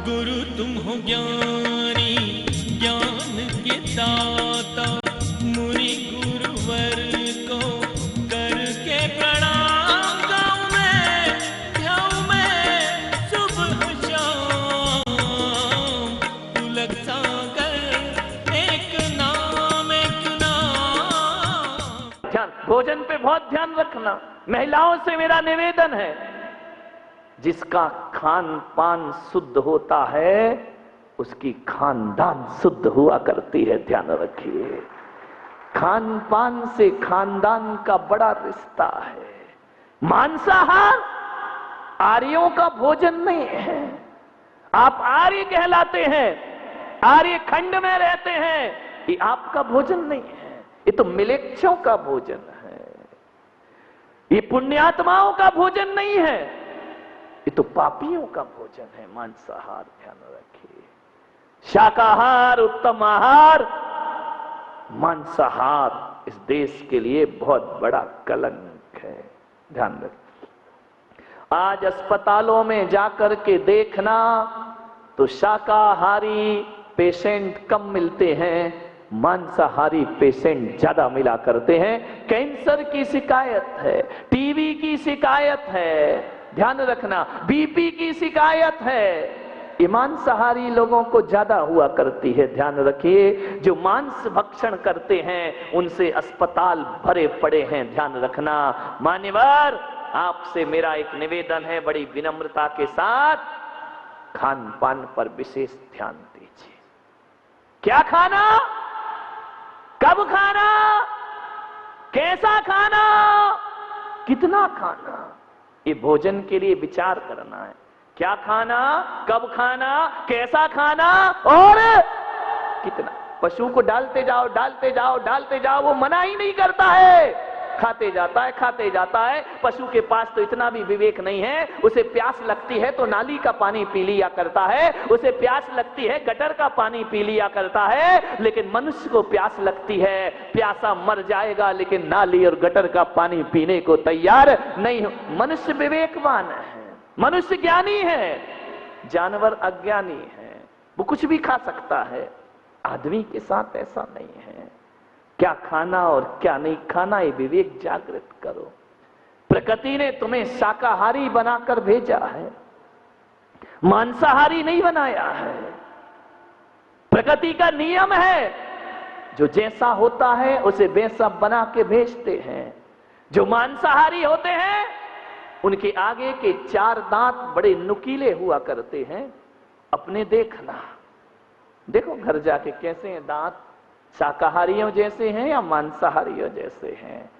गुरु तुम हो ज्ञानी, ज्ञान के दाता, मुनि गुरुवर को करके प्रणाम गाऊं मैं सुबह शाम। तुलक सागर एक नाम, एक नाम। ध्यान, भोजन पे बहुत ध्यान रखना। महिलाओं से मेरा निवेदन है, जिसका खान पान शुद्ध होता है उसकी खानदान शुद्ध हुआ करती है। ध्यान रखिए, खान पान से खानदान का बड़ा रिश्ता है। मांसाहार आर्यों का भोजन नहीं है। आप आर्य कहलाते हैं, आर्य खंड में रहते हैं, ये आपका भोजन नहीं है। ये तो मिलेच्छों का भोजन है, ये पुण्यात्माओं का भोजन नहीं है, ये तो पापियों का भोजन है मांसाहार। ध्यान रखिए, शाकाहार उत्तम आहार, मांसाहार इस देश के लिए बहुत बड़ा कलंक है। ध्यान रखिए, आज अस्पतालों में जाकर के देखना तो शाकाहारी पेशेंट कम मिलते हैं, मांसाहारी पेशेंट ज्यादा मिला करते हैं। कैंसर की शिकायत है, टीबी की शिकायत है, ध्यान रखना, बीपी की शिकायत है, मांसाहारी लोगों को ज्यादा हुआ करती है। ध्यान रखिए, जो मांस भक्षण करते हैं उनसे अस्पताल भरे पड़े हैं। ध्यान रखना। मान्यवर, आपसे मेरा एक निवेदन है, बड़ी विनम्रता के साथ खान पान पर विशेष ध्यान दीजिए। क्या खाना, कब खाना, कैसा खाना, कितना खाना, ये भोजन के लिए विचार करना है। क्या खाना, कब खाना, कैसा खाना और कितना। पशु को डालते जाओ डालते जाओ डालते जाओ, वो मना ही नहीं करता है, खाते जाता है खाते जाता है। पशु के पास तो इतना भी विवेक नहीं है, उसे प्यास लगती है तो नाली का पानी पी लिया करता है, उसे प्यास लगती है गटर का पानी पी लिया करता है। लेकिन मनुष्य को प्यास लगती है, प्यासा मर जाएगा लेकिन नाली और गटर का पानी पीने को तैयार नहीं हो। मनुष्य विवेकवान है, मनुष्य ज्ञानी है, जानवर अज्ञानी है, वो कुछ भी खा सकता है। आदमी के साथ ऐसा नहीं है। क्या खाना और क्या नहीं खाना, ये विवेक जागृत करो। प्रकृति ने तुम्हें शाकाहारी बनाकर भेजा है, मांसाहारी नहीं बनाया है। प्रकृति का नियम है, जो जैसा होता है उसे वैसा बना के भेजते हैं। जो मांसाहारी होते हैं उनके आगे के 4 दांत बड़े नुकीले हुआ करते हैं। अपने देखना, देखो घर जाके कैसे हैं दांत, शाकाहारियों जैसे हैं या मांसाहारियों जैसे हैं।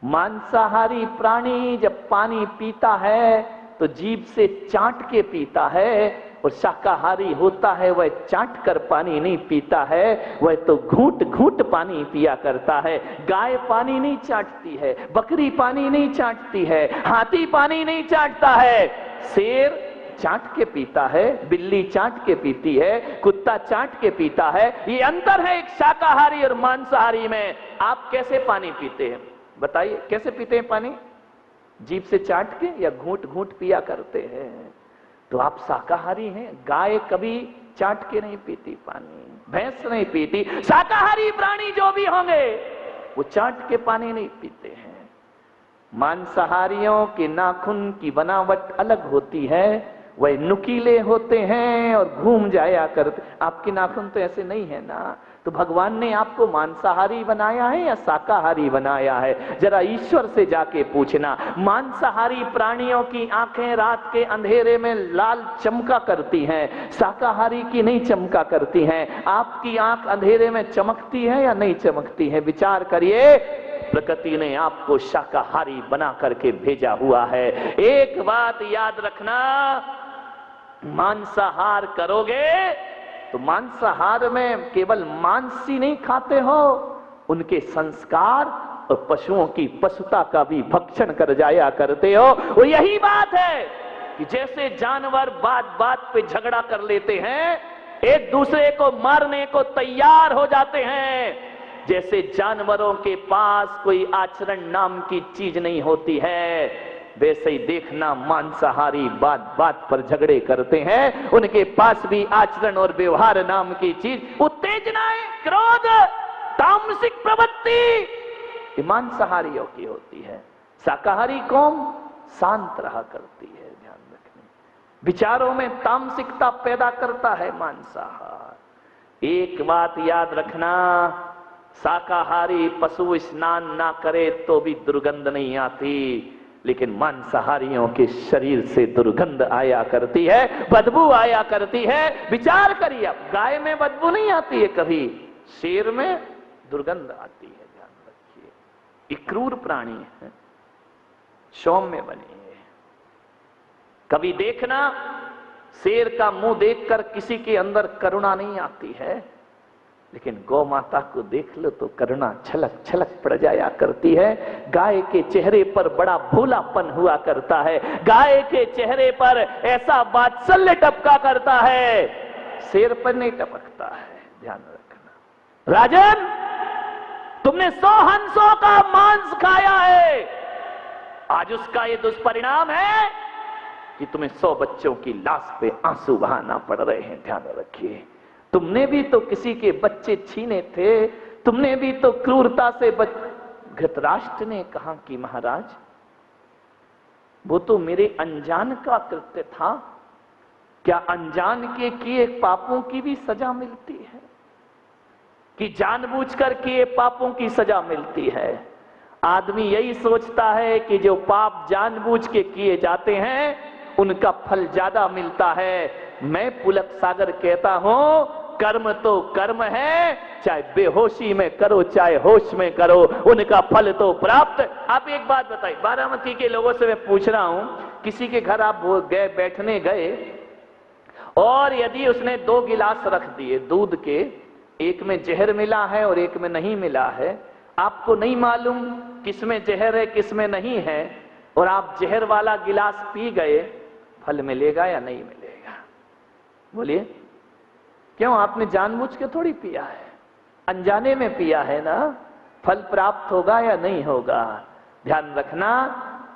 मांसाहारी प्राणी जब पानी पीता है तो जीभ से चाट के पीता है, और शाकाहारी होता है वह चाट कर पानी नहीं पीता है, वह तो घूंट घूंट पानी पिया करता है। गाय पानी नहीं चाटती है, बकरी पानी नहीं चाटती है, हाथी पानी नहीं चाटता है, शेर चाट के पीता है, बिल्ली चाट के पीती है, कुत्ता चाट के पीता है। ये अंतर है एक शाकाहारी और मांसाहारी में। आप कैसे पानी पीते हैं बताइए, कैसे पीते हैं पानी? जीभ से चाट के या घूंट घूंट पिया करते हैं? तो आप शाकाहारी हैं। गाय कभी चाट के नहीं पीती पानी, भैंस नहीं पीती। शाकाहारी प्राणी जो भी होंगे वो चाट के पानी नहीं पीते हैं। मांसाहारियों के नाखून की बनावट अलग होती है, वह नुकीले होते हैं और घूम जाया करते। आपके नाखून तो ऐसे नहीं है ना। तो भगवान ने आपको मांसाहारी बनाया है या शाकाहारी बनाया है? जरा ईश्वर से जाके पूछना। मांसाहारी प्राणियों की आंखें रात के अंधेरे में लाल चमका करती हैं, शाकाहारी की नहीं चमका करती हैं। आपकी आंख अंधेरे में चमकती है या नहीं चमकती है? विचार करिए। प्रकृति ने आपको शाकाहारी बना करके भेजा हुआ है। एक बात याद रखना, मांसाहार करोगे तो मांसाहार में केवल मांस ही नहीं खाते हो, उनके संस्कार और पशुओं की पशुता का भी भक्षण कर जाया करते हो। वो यही बात है कि जैसे जानवर बात बात पे झगड़ा कर लेते हैं, एक दूसरे को मारने को तैयार हो जाते हैं, जैसे जानवरों के पास कोई आचरण नाम की चीज नहीं होती है, वैसे ही देखना मांसाहारी बात बात पर झगड़े करते हैं, उनके पास भी आचरण और व्यवहार नाम की चीज, उत्तेजनाएं, क्रोध, तामसिक प्रवृत्ति, ये मांसाहारियों की होती है। शाकाहारी कौम शांत रहा करती है। ध्यान रखने, विचारों में तामसिकता पैदा करता है मांसाहार। एक बात याद रखना, शाकाहारी पशु स्नान ना करे तो भी दुर्गंध नहीं आती, लेकिन मांसाहारियों के शरीर से दुर्गंध आया करती है, बदबू आया करती है। विचार करिए, अब गाय में बदबू नहीं आती है कभी, शेर में दुर्गंध आती है। ध्यान रखिए, ये क्रूर प्राणी है, सौम्य बने। कभी देखना, शेर का मुंह देखकर किसी के अंदर करुणा नहीं आती है, लेकिन गौ माता को देख लो तो करुणा छलक छलक पड़ जाया करती है। गाय के चेहरे पर बड़ा भोलापन हुआ करता है, गाय के चेहरे पर ऐसा वात्सल्य टपका करता है, शेर पर नहीं टपकता है। ध्यान रखना। राजन, तुमने 100 हंसों का मांस खाया है, आज उसका ये दुष्परिणाम है कि तुम्हें 100 बच्चों की लाश पे आंसू बहाना पड़ रहे हैं। ध्यान रखिए, तुमने भी तो किसी के बच्चे छीने थे, तुमने भी तो क्रूरता से धृतराष्ट्र ने कहा कि महाराज, वो तो मेरे अनजान का कृत्य था, क्या अनजान के किए पापों की भी सजा मिलती है कि जानबूझकर किए पापों की सजा मिलती है? आदमी यही सोचता है कि जो पाप जानबूझ के किए जाते हैं उनका फल ज्यादा मिलता है। मैं पुलक सागर कहता हूं, कर्म तो कर्म है, चाहे बेहोशी में करो चाहे होश में करो, उनका फल तो प्राप्त। आप एक बात बताइए, बारामती के लोगों से मैं पूछ रहा हूं, किसी के घर आप गए, बैठने गए, और यदि उसने 2 गिलास रख दिए दूध के, एक में जहर मिला है और एक में नहीं मिला है, आपको नहीं मालूम किसमें जहर है किसमें नहीं है, और आप जहर वाला गिलास पी गए, फल मिलेगा या नहीं मिलेगा? बोलिए, क्यों? आपने जानबूझ के थोड़ी पिया है, अनजाने में पिया है ना, फल प्राप्त होगा या नहीं होगा? ध्यान रखना,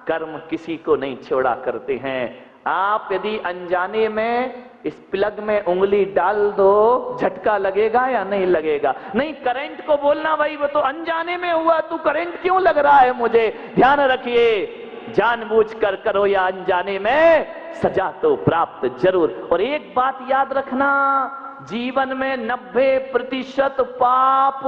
कर्म किसी को नहीं छोड़ा करते हैं। आप यदि अनजाने में इस प्लग में उंगली डाल दो, झटका लगेगा या नहीं लगेगा? नहीं, करंट को बोलना भाई वो तो अनजाने में हुआ, तू करंट क्यों लग रहा है मुझे? ध्यान रखिए, जानबूझकर करो या अनजाने में, सजा तो प्राप्त जरूर। और एक बात याद रखना, जीवन में 90% पाप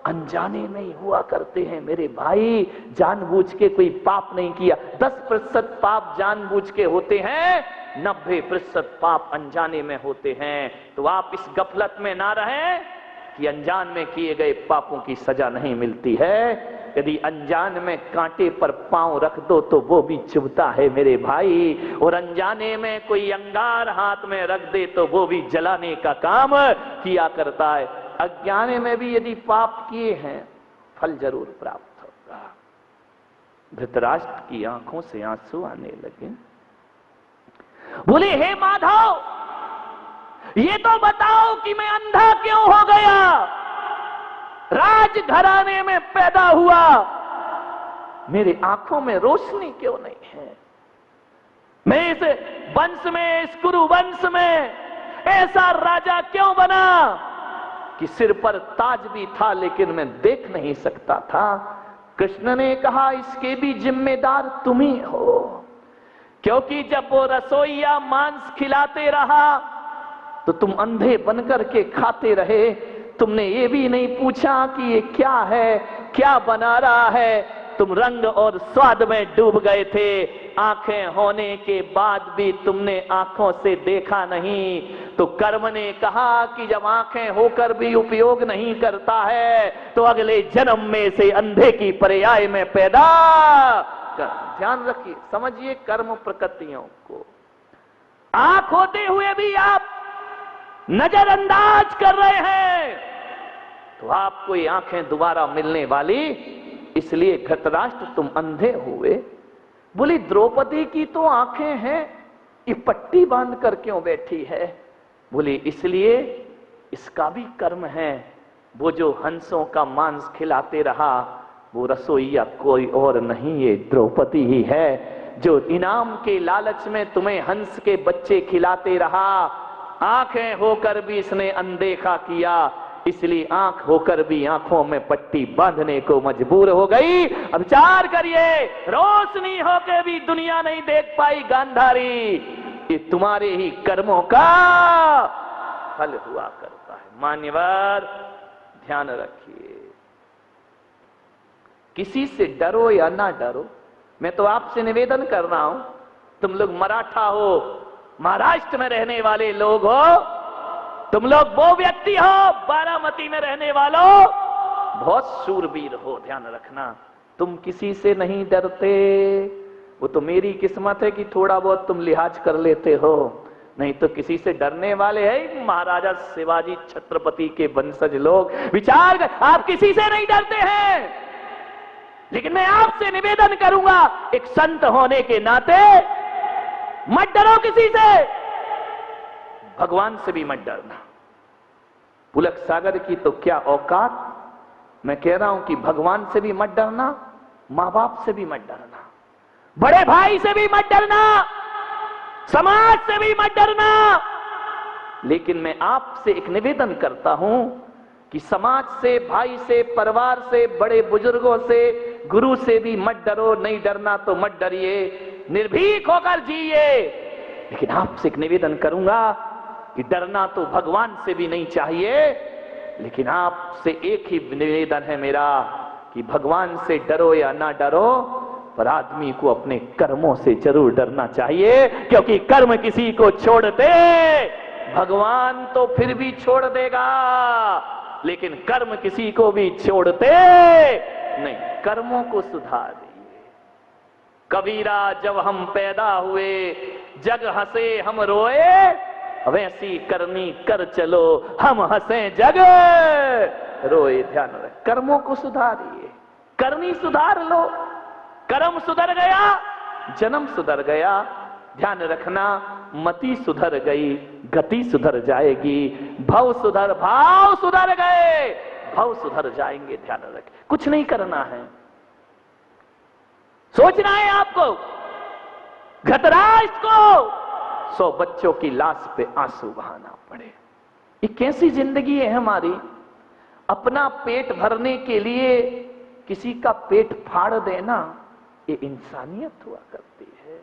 अनजाने में ही हुआ करते हैं मेरे भाई, जानबूझ के कोई पाप नहीं किया। 10% पाप जानबूझ के होते हैं, 90% पाप अनजाने में होते हैं। तो आप इस गफलत में ना रहें कि अनजान में किए गए पापों की सजा नहीं मिलती है। यदि अनजान में कांटे पर पांव रख दो तो वो भी चुभता है मेरे भाई, और अनजाने में कोई अंगार हाथ में रख दे तो वो भी जलाने का काम किया करता है। अज्ञाने में भी यदि पाप किए हैं, फल जरूर प्राप्त होगा। धृतराष्ट्र की आंखों से आंसू आने लगे, बोले, हे माधव, ये तो बताओ कि मैं अंधा क्यों हो गया? राजघराने में पैदा हुआ, मेरे आंखों में रोशनी क्यों नहीं है? मैं इस वंश में, इस कुरु वंश में ऐसा राजा क्यों बना कि सिर पर ताज भी था लेकिन मैं देख नहीं सकता था? कृष्ण ने कहा, इसके भी जिम्मेदार तुम ही हो, क्योंकि जब वो रसोइया मांस खिलाते रहा तो तुम अंधे बनकर के खाते रहे। तुमने ये भी नहीं पूछा कि ये क्या है, क्या बना रहा है। तुम रंग और स्वाद में डूब गए थे। आंखें होने के बाद भी तुमने आंखों से देखा नहीं। तो कर्म ने कहा कि जब आंखें होकर भी उपयोग नहीं करता है तो अगले जन्म में से अंधे की पर्याय में पैदा कर। ध्यान रखिए, समझिए कर्म प्रकृतियों को। आंख होते हुए भी आप नजरअंदाज कर रहे हैं तो आपको ये आंखें दोबारा मिलने वाली। इसलिए धृतराष्ट्र तुम अंधे हुए। बोली, द्रौपदी की तो आंखें हैं, ये पट्टी बांध कर क्यों बैठी है? बोली, इसलिए इसका भी कर्म है। वो जो हंसों का मांस खिलाते रहा वो रसोईया कोई और नहीं, ये द्रौपदी ही है, जो इनाम के लालच में तुम्हें हंस के बच्चे खिलाते रहा। आंखें होकर भी इसने अनदेखा किया, इसलिए आंख होकर भी आंखों में पट्टी बांधने को मजबूर हो गई। अब विचार करिए, रोशनी होकर भी दुनिया नहीं देख पाई गांधारी, ये तुम्हारे ही कर्मों का फल हुआ करता है। मान्यवर ध्यान रखिए, किसी से डरो या ना डरो, मैं तो आपसे निवेदन कर रहा हूं, तुम लोग मराठा हो, महाराष्ट्र में रहने वाले लोग हो, तुम लोग वो व्यक्ति हो बारामती में रहने वालों, बहुत शूरवीर हो, ध्यान रखना, तुम किसी से नहीं डरते। वो तो मेरी किस्मत है कि थोड़ा बहुत तुम लिहाज कर लेते हो, नहीं तो किसी से डरने वाले हैं महाराजा शिवाजी छत्रपति के वंशज लोग। विचार कर, आप किसी से नहीं डरते हैं, लेकिन मैं आपसे निवेदन करूंगा, एक संत होने के नाते मत डरो किसी से, भगवान से भी मत डरना। पुलक सागर की तो क्या औकात, मैं कह रहा हूं कि भगवान से भी मत डरना, मां बाप से भी मत डरना, बड़े भाई से भी मत डरना, समाज से भी मत डरना। लेकिन मैं आपसे एक निवेदन करता हूं कि समाज से, भाई से, परिवार से, बड़े बुजुर्गों से, गुरु से भी मत डरो। नहीं डरना तो मत डरिए, निर्भीक होकर जिए। लेकिन आपसे एक निवेदन करूंगा कि डरना तो भगवान से भी नहीं चाहिए, लेकिन आपसे एक ही निवेदन है मेरा कि भगवान से डरो या ना डरो, पर आदमी को अपने कर्मों से जरूर डरना चाहिए, क्योंकि कर्म किसी को छोड़ दे, भगवान तो फिर भी छोड़ देगा, लेकिन कर्म किसी को भी छोड़ते नहीं। कर्मों को सुधार दिए। कबीरा जब हम पैदा हुए, जग हंसे हम रोए, वैसी करनी कर चलो, हम हंसे जग रोए। ध्यान रख, कर्मों को सुधारिए, करनी सुधार लो, कर्म सुधर गया, जन्म सुधर गया। ध्यान रखना, मति सुधर गई, गति सुधर जाएगी, भाव सुधर गए, भाव सुधर जाएंगे। ध्यान रखें, कुछ नहीं करना है, सोचना है आपको, धृतराष्ट्र को 100 बच्चों की लाश पे आंसू बहाना पड़े। ये कैसी जिंदगी है हमारी? अपना पेट भरने के लिए किसी का पेट फाड़ देना, ये इंसानियत हुआ करती है।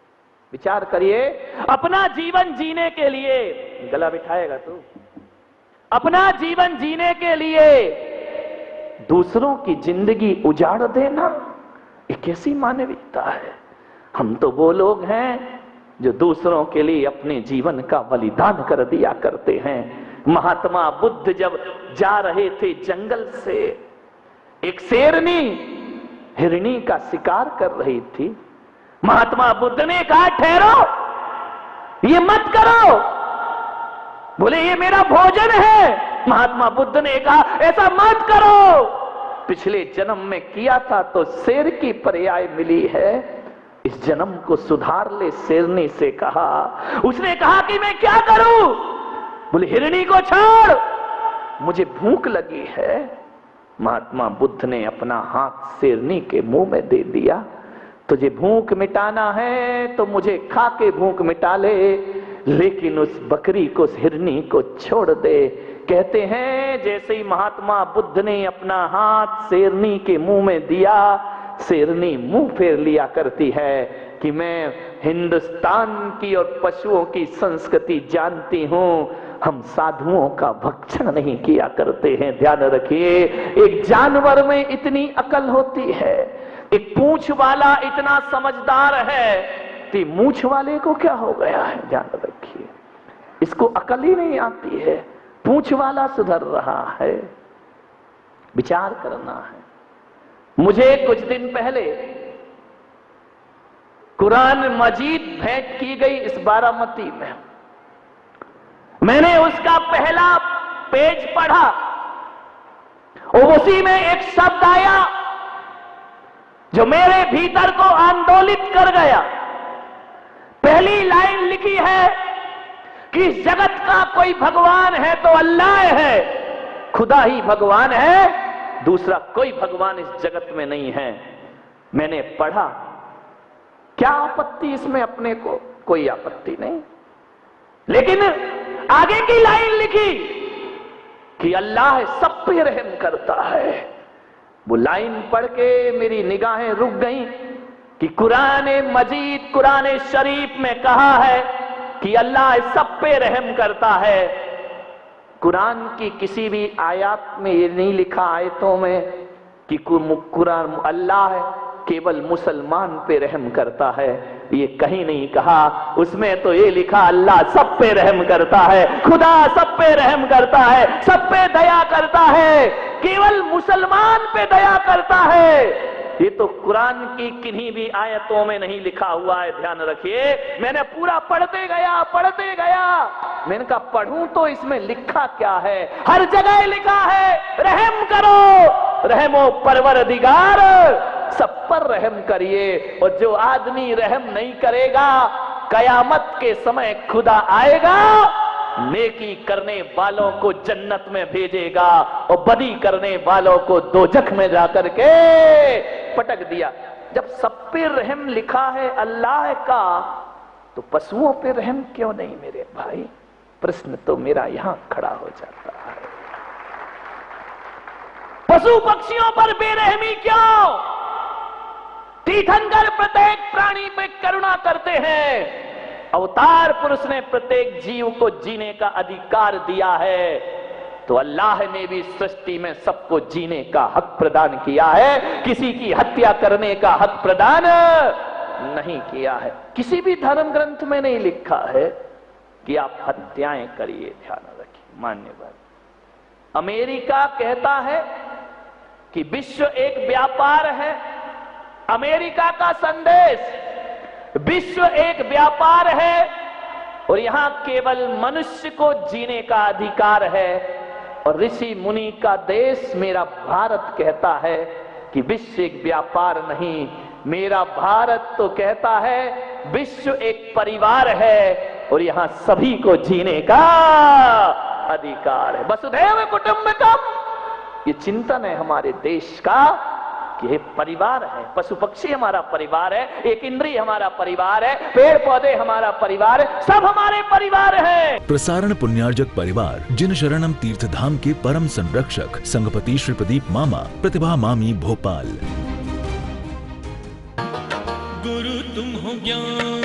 विचार करिए, अपना जीवन जीने के लिए, गला बिठाएगा तो, अपना जीवन जीने के लिए दूसरों की जिंदगी उजाड़ देना, ये कैसी मानवीयता है? हम तो वो लोग हैं जो दूसरों के लिए अपने जीवन का बलिदान कर दिया करते हैं। महात्मा बुद्ध जब जा रहे थे जंगल से, एक शेरनी हिरनी का शिकार कर रही थी। महात्मा बुद्ध ने कहा, ठहरो, ये मत करो। बोले, ये मेरा भोजन है। महात्मा बुद्ध ने कहा, ऐसा मत करो, पिछले जन्म में किया था तो शेर की पर्याय मिली है, इस जन्म को सुधार ले। शेरनी से कहा, उसने कहा कि मैं क्या करूं? बोले, हिरनी को छोड़, मुझे भूख लगी है। महात्मा बुद्ध ने अपना हाथ शेरनी के मुंह में दे दिया, तुझे भूख मिटाना है तो मुझे खा के भूख मिटा ले, लेकिन उस बकरी को, उस हिरनी को छोड़ दे। कहते हैं जैसे ही महात्मा बुद्ध ने अपना हाथ शेरनी के मुंह में दिया, शेरनी मुंह फेर लिया करती है कि मैं हिंदुस्तान की और पशुओं की संस्कृति जानती हूं, हम साधुओं का भक्षण नहीं किया करते हैं। ध्यान रखिए, एक जानवर में इतनी अकल होती है, एक पूंछ वाला इतना समझदार है, तो मूंछ वाले को क्या हो गया है? ध्यान रखिए, इसको अकल ही नहीं आती है, पूंछ वाला सुधर रहा है। विचार करना है। मुझे कुछ दिन पहले कुरान मजीद भेंट की गई इस बारामती में, मैंने उसका पहला पेज पढ़ा और उसी में एक शब्द आया जो मेरे भीतर को आंदोलित कर गया। पहली लाइन लिखी है कि जगत का कोई भगवान है तो अल्लाह है, खुदा ही भगवान है, दूसरा कोई भगवान इस जगत में नहीं है। मैंने पढ़ा, क्या आपत्ति इसमें, अपने को कोई आपत्ति नहीं। लेकिन आगे की लाइन लिखी कि अल्लाह सब पे रहम करता है। वो लाइन पढ़ के मेरी निगाहें रुक गईं कि कुरान मजीद, कुरान शरीफ में कहा है कि अल्लाह सब पे रहम करता है। कुरान की किसी भी आयत में ये नहीं लिखा, आयतों में, कि कुरान अल्लाह केवल मुसलमान पे रहम करता है, ये कहीं नहीं कहा। उसमें तो ये लिखा अल्लाह सब पे रहम करता है, खुदा सब पे रहम करता है, सब पे दया करता है, केवल मुसलमान पे दया करता है। ये तो कुरान की किन्हीं भी आयतों में नहीं लिखा हुआ है, ध्यान रखिए। मैंने पूरा पढ़ते गया। मैंने कहा पढ़ूं तो इसमें लिखा क्या है। हर जगह लिखा है रहम करो, रहमो परवरदिगार, सब पर रहम करिए। और जो आदमी रहम नहीं करेगा, कयामत के समय खुदा आएगा, नेकी करने वालों को जन्नत में भेजेगा और बदी करने वालों को दोजख में जाकर के पटक दिया। जब सब पे रहम लिखा है अल्लाह का, तो पशुओं पे रहम क्यों नहीं मेरे भाई? प्रश्न तो मेरा यहां खड़ा हो जाता है। पशु पक्षियों पर बेरहमी क्यों? तीर्थंकर प्रत्येक प्राणी पे करुणा करते हैं। अवतार पुरुष ने प्रत्येक जीव को जीने का अधिकार दिया है, तो अल्लाह ने भी सृष्टि में सबको जीने का हक प्रदान किया है। किसी की हत्या करने का हक प्रदान नहीं किया है। किसी भी धर्म ग्रंथ में नहीं लिखा है कि आप हत्याएं करिए, ध्यान रखिए। मान्यवर अमेरिका कहता है कि विश्व एक व्यापार है। अमेरिका का संदेश, विश्व एक व्यापार है और यहां केवल मनुष्य को जीने का अधिकार है। और ऋषि मुनि का देश मेरा भारत कहता है कि विश्व एक व्यापार नहीं, मेरा भारत तो कहता है विश्व एक परिवार है और यहां सभी को जीने का अधिकार है। वसुधैव कुटुंबकम, ये चिंतन है हमारे देश का कि ये परिवार है। पशु पक्षी हमारा परिवार है, एक इंद्रिय हमारा परिवार है, पेड़ पौधे हमारा परिवार है, सब हमारे परिवार है। प्रसारण पुण्यार्जक परिवार जिन शरणम तीर्थ धाम के परम संरक्षक संघपति श्री प्रदीप मामा, प्रतिभा मामी, भोपाल। गुरु तुम हो ज्ञान